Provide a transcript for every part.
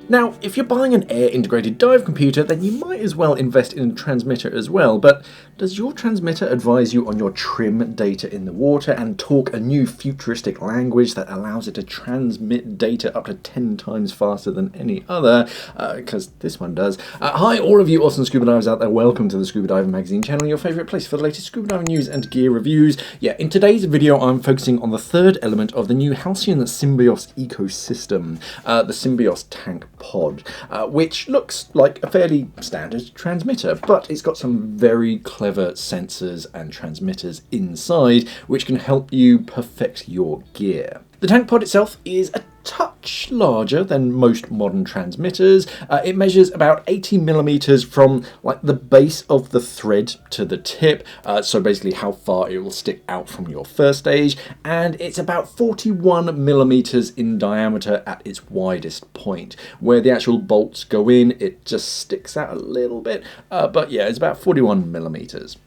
Now, if you're buying an air-integrated dive computer, then you might as well invest in a transmitter as well, but does your transmitter advise you on your trim data in the water and talk a new futuristic language that allows it to transmit data up to 10 times faster than any other? Because this one does. Hi, all of you awesome scuba divers out there. Welcome to the Scuba Diving Magazine channel, your favourite place for the latest scuba diving news and gear reviews. Yeah, in today's video, I'm focusing on the third element of the new Halcyon Symbios ecosystem, the Symbios Tank POD, which looks like a fairly standard transmitter, but it's got some very clever sensors and transmitters inside which can help you perfect your gear. The tank pod itself is a touch larger than most modern transmitters. It measures about 80 millimeters from like the base of the thread to the tip, so basically how far it will stick out from your first stage, and it's about 41 millimeters in diameter at its widest point. Where the actual bolts go in, it just sticks out a little bit, but yeah, it's about 41 millimeters.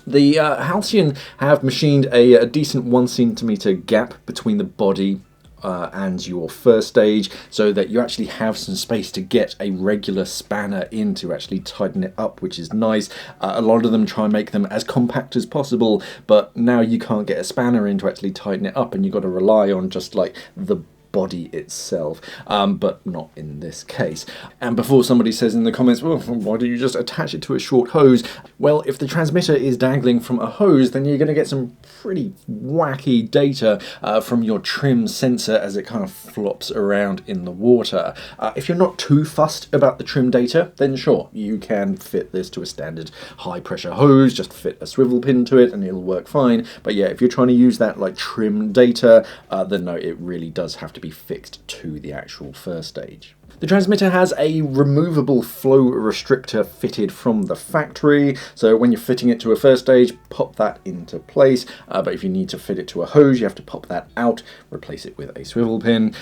The Halcyon have machined a decent 1 centimeter gap between the body and your first stage, so that you actually have some space to get a regular spanner in to actually tighten it up, which is nice. A lot of them try and make them as compact as possible, but now you can't get a spanner in to actually tighten it up, and you've got to rely on just like the body itself, but not in this case. And before somebody says in the comments, well, why don't you just attach it to a short hose? Well, if the transmitter is dangling from a hose, then you're going to get some pretty wacky data from your trim sensor as it kind of flops around in the water. If you're not too fussed about the trim data, then sure, you can fit this to a standard high pressure hose, just fit a swivel pin to it and it'll work fine. But yeah, if you're trying to use that like trim data, then no, it really does have to be fixed to the actual first stage. The transmitter has a removable flow restrictor fitted from the factory, so when you're fitting it to a first stage, pop that into place, but if you need to fit it to a hose, you have to pop that out, replace it with a swivel pin.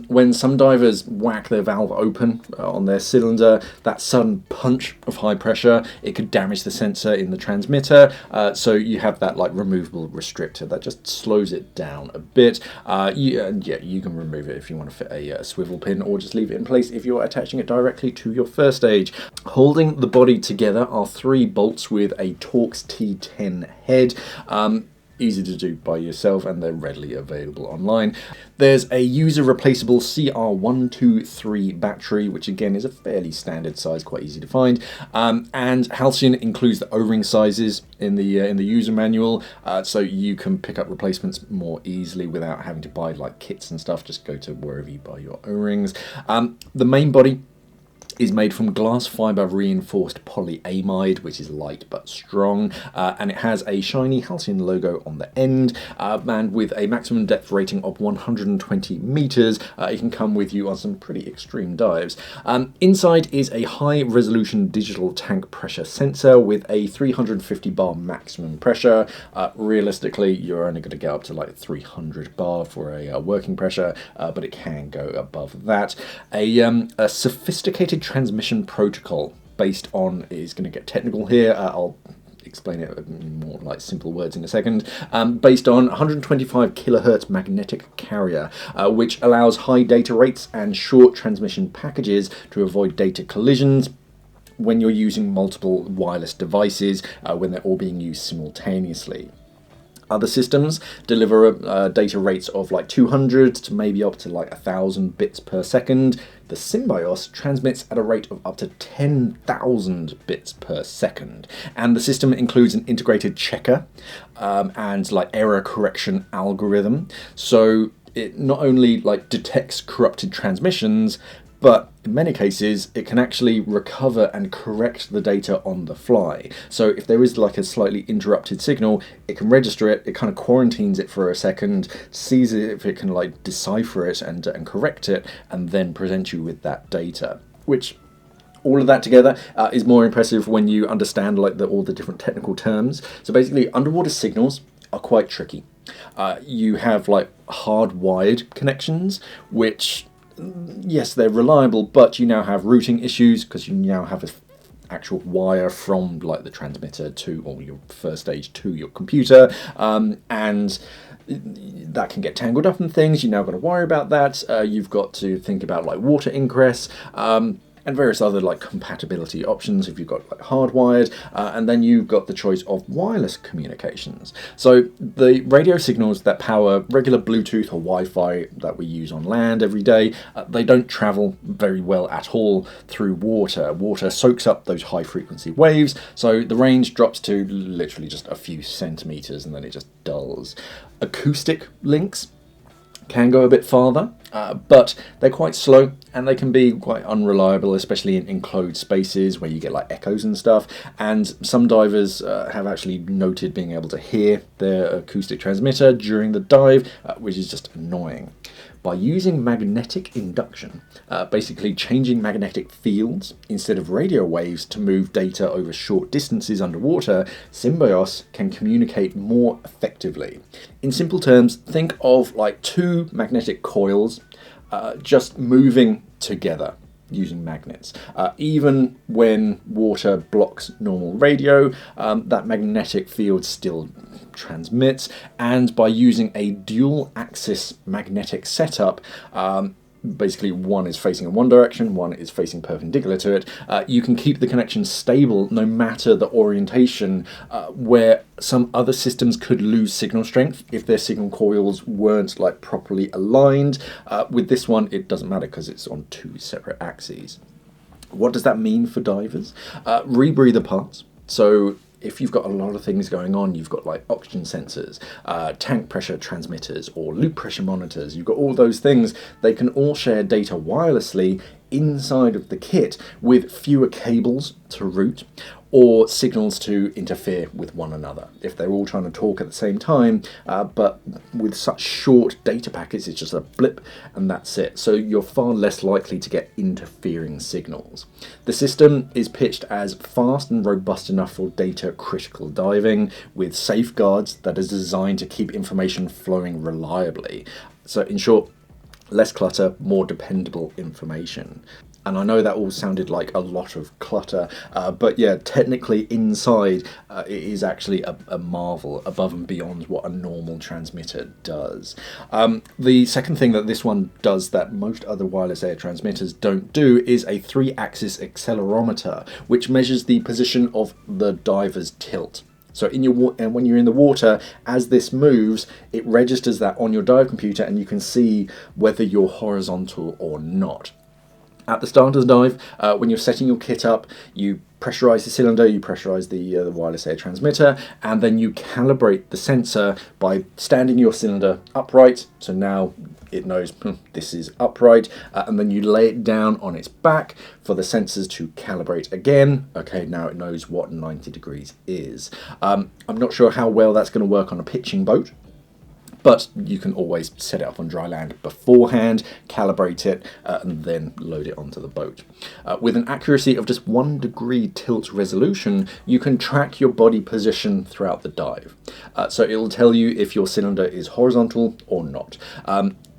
When some divers whack their valve open on their cylinder, that sudden punch of high pressure, it could damage the sensor in the transmitter, so you have that like removable restrictor that just slows it down a bit. You can remove it if you want to fit a swivel pin, or just leave it in place if you're attaching it directly to your first stage. Holding the body together are 3 bolts with a Torx T10 head. Easy to do by yourself, and they're readily available online. There's a user-replaceable CR123 battery, which again is a fairly standard size, quite easy to find. And Halcyon includes the O-ring sizes in the user manual, so you can pick up replacements more easily without having to buy like kits and stuff. Just go to wherever you buy your O-rings. The main body is made from glass fiber reinforced polyamide, which is light but strong, and it has a shiny Halcyon logo on the end, and with a maximum depth rating of 120 meters, it can come with you on some pretty extreme dives. Inside is a high resolution digital tank pressure sensor with a 350 bar maximum pressure. Realistically, you're only going to get up to like 300 bar for a working pressure, but it can go above that. A sophisticated transmission protocol based on, is going to get technical here, I'll explain it in more like simple words in a second, based on 125 kilohertz magnetic carrier, which allows high data rates and short transmission packages to avoid data collisions when you're using multiple wireless devices when they're all being used simultaneously. Other systems deliver data rates of like 200 to maybe up to like 1,000 bits per second. The Symbios transmits at a rate of up to 10,000 bits per second. And the system includes an integrated checker and like error correction algorithm. So it not only like detects corrupted transmissions, but in many cases, it can actually recover and correct the data on the fly. So if there is like a slightly interrupted signal, it can register it, it kind of quarantines it for a second, sees if it can like decipher it and correct it, and then present you with that data. Which, all of that together is more impressive when you understand like all the different technical terms. So basically, underwater signals are quite tricky. You have like hardwired connections, which, yes, they're reliable, but you now have routing issues because you now have an actual wire from like the transmitter to, or your first stage to your computer, and that can get tangled up in things. You now got to worry about that. You've got to think about like water ingress. And various other like compatibility options if you've got like hardwired, and then you've got the choice of wireless communications. So the radio signals that power regular Bluetooth or Wi-Fi that we use on land every day, they don't travel very well at all through water. Water soaks up those high frequency waves, so the range drops to literally just a few centimeters and then it just dulls. Acoustic links can go a bit farther, but they're quite slow and they can be quite unreliable, especially in enclosed spaces where you get like echoes and stuff. And some divers have actually noted being able to hear their acoustic transmitter during the dive, which is just annoying. By using magnetic induction, basically changing magnetic fields instead of radio waves to move data over short distances underwater, Symbios can communicate more effectively. In simple terms, think of like two magnetic coils just moving together using magnets. Even when water blocks normal radio, that magnetic field still transmits, and by using a dual axis magnetic setup, basically one is facing in one direction, one is facing perpendicular to it, you can keep the connection stable no matter the orientation, where some other systems could lose signal strength if their signal coils weren't like properly aligned. With this one it doesn't matter because it's on two separate axes. What does that mean for divers? Rebreather parts. So if you've got a lot of things going on, you've got like oxygen sensors, tank pressure transmitters, or loop pressure monitors, you've got all those things, they can all share data wirelessly inside of the kit with fewer cables to route or signals to interfere with one another if they're all trying to talk at the same time, but with such short data packets it's just a blip and that's it, so you're far less likely to get interfering signals. The system is pitched as fast and robust enough for data critical diving, with safeguards that is designed to keep information flowing reliably. So in short, less clutter, more dependable information. And I know that all sounded like a lot of clutter, but yeah, technically inside it is actually a marvel above and beyond what a normal transmitter does. The second thing that this one does that most other wireless air transmitters don't do is a 3-axis accelerometer, which measures the position of the diver's tilt. So when you're in the water, as this moves, it registers that on your dive computer and you can see whether you're horizontal or not. At the start of the dive, when you're setting your kit up, you pressurize the cylinder, you pressurize the wireless air transmitter, and then you calibrate the sensor by standing your cylinder upright. So now it knows this is upright, and then you lay it down on its back for the sensors to calibrate again. Okay, now it knows what 90 degrees is. I'm not sure how well that's going to work on a pitching boat, but you can always set it up on dry land beforehand, calibrate it, and then load it onto the boat. With an accuracy of just 1 degree tilt resolution, you can track your body position throughout the dive. So it'll tell you if your cylinder is horizontal or not.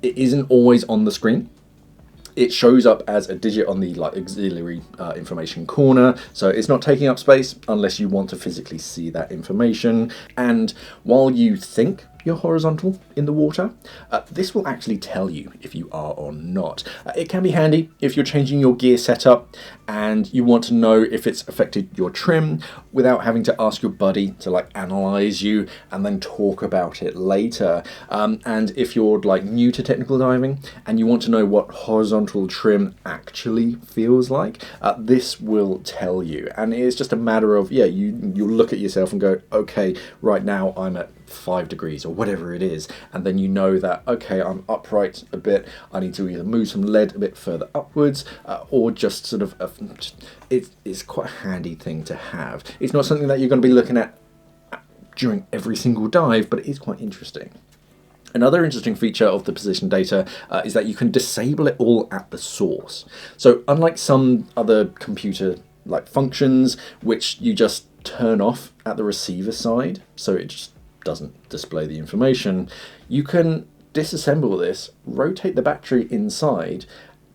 It isn't always on the screen. It shows up as a digit on the auxiliary information corner, so it's not taking up space unless you want to physically see that information. And while you think you're horizontal in the water, this will actually tell you if you are or not. It can be handy if you're changing your gear setup and you want to know if it's affected your trim without having to ask your buddy to analyze you and then talk about it later. And if you're new to technical diving and you want to know what horizontal trim actually feels like, this will tell you. And it's just a matter of, you look at yourself and go, okay, right now I'm at 5 degrees or whatever it is, and then you know that, okay, I'm upright a bit, I need to either move some lead a bit further upwards, or just sort of it's quite a handy thing to have. It's not something that you're going to be looking at during every single dive, but it is quite interesting. Another interesting feature of the position data is that you can disable it all at the source. So unlike some other computer functions which you just turn off at the receiver side, so it just doesn't display the information, you can disassemble this, rotate the battery inside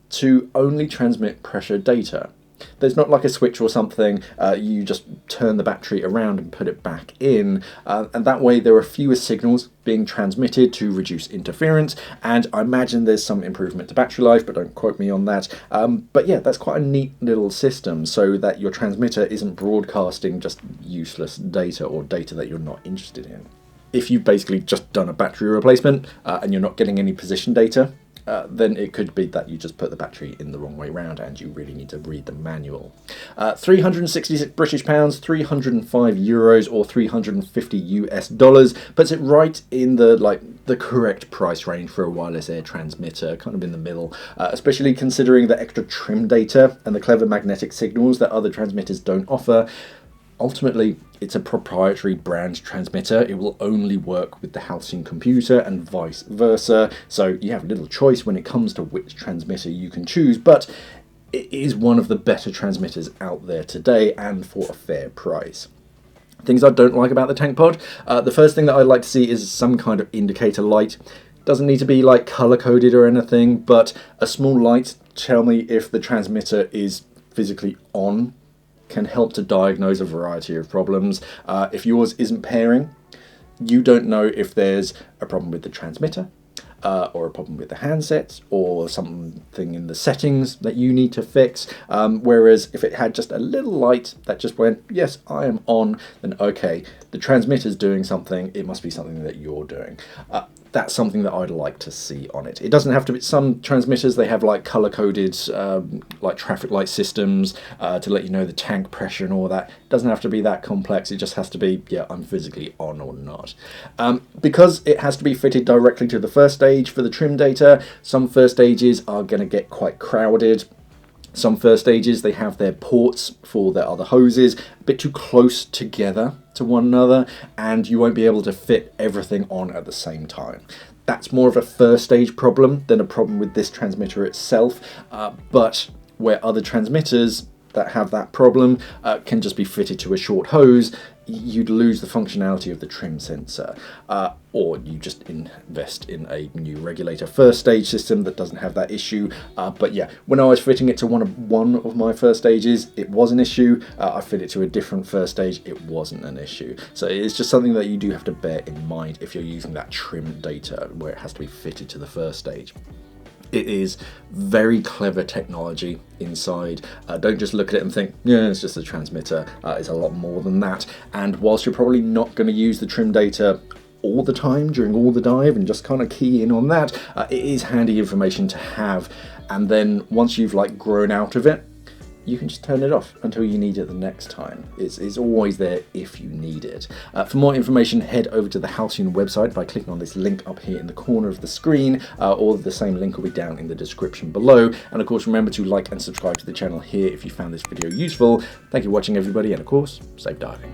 to only transmit pressure data. There's not like a switch or something. You just turn the battery around and put it back in, and that way there are fewer signals being transmitted to reduce interference, and I imagine there's some improvement to battery life, but don't quote me on that. But yeah, that's quite a neat little system, so that your transmitter isn't broadcasting just useless data or data that you're not interested in. If you've basically just done a battery replacement and you're not getting any position data, then it could be that you just put the battery in the wrong way round and you really need to read the manual. 366 British pounds, 305 euros or 350 US dollars puts it right in the correct price range for a wireless air transmitter, kind of in the middle, especially considering the extra trim data and the clever magnetic signals that other transmitters don't offer. Ultimately, it's a proprietary brand transmitter. It will only work with the Halcyon computer and vice versa, so you have little choice when it comes to which transmitter you can choose, but it is one of the better transmitters out there today and for a fair price. Things I don't like about the Tank Pod. The first thing that I'd like to see is some kind of indicator light. Doesn't need to be like color coded or anything, but a small light tell me if the transmitter is physically on can help to diagnose a variety of problems. If yours isn't pairing, you don't know if there's a problem with the transmitter, or a problem with the handset, or something in the settings that you need to fix. Whereas if it had just a little light that just went, yes, I am on, then okay, the transmitter's doing something, it must be something that you're doing. That's something that I'd like to see on it. It doesn't have to be, some transmitters, they have like color-coded like traffic light systems to let you know the tank pressure and all that. It doesn't have to be that complex, it just has to be, yeah, I'm physically on or not. Because it has to be fitted directly to the first stage for the trim data, some first stages are going to get quite crowded. Some first stages, they have their ports for their other hoses a bit too close together to one another, and you won't be able to fit everything on at the same time. That's more of a first stage problem than a problem with this transmitter itself, but where other transmitters that have that problem can just be fitted to a short hose, you'd lose the functionality of the trim sensor, or you just invest in a new regulator first stage system that doesn't have that issue. But yeah, when I was fitting it to one of my first stages, it was an issue. I fit it to a different first stage, it wasn't an issue. So it's just something that you do have to bear in mind if you're using that trim data where it has to be fitted to the first stage. It is very clever technology inside. Don't just look at it and think, yeah, it's just a transmitter. It's a lot more than that. And whilst you're probably not going to use the trim data all the time during all the dive and just kind of key in on that, it is handy information to have. And then once you've like grown out of it, you can just turn it off until you need it the next time. It's always there if you need it. For more information, head over to the Halcyon website by clicking on this link up here in the corner of the screen, or the same link will be down in the description below. And of course, remember to like and subscribe to the channel here if you found this video useful. Thank you for watching, everybody, and of course, safe diving.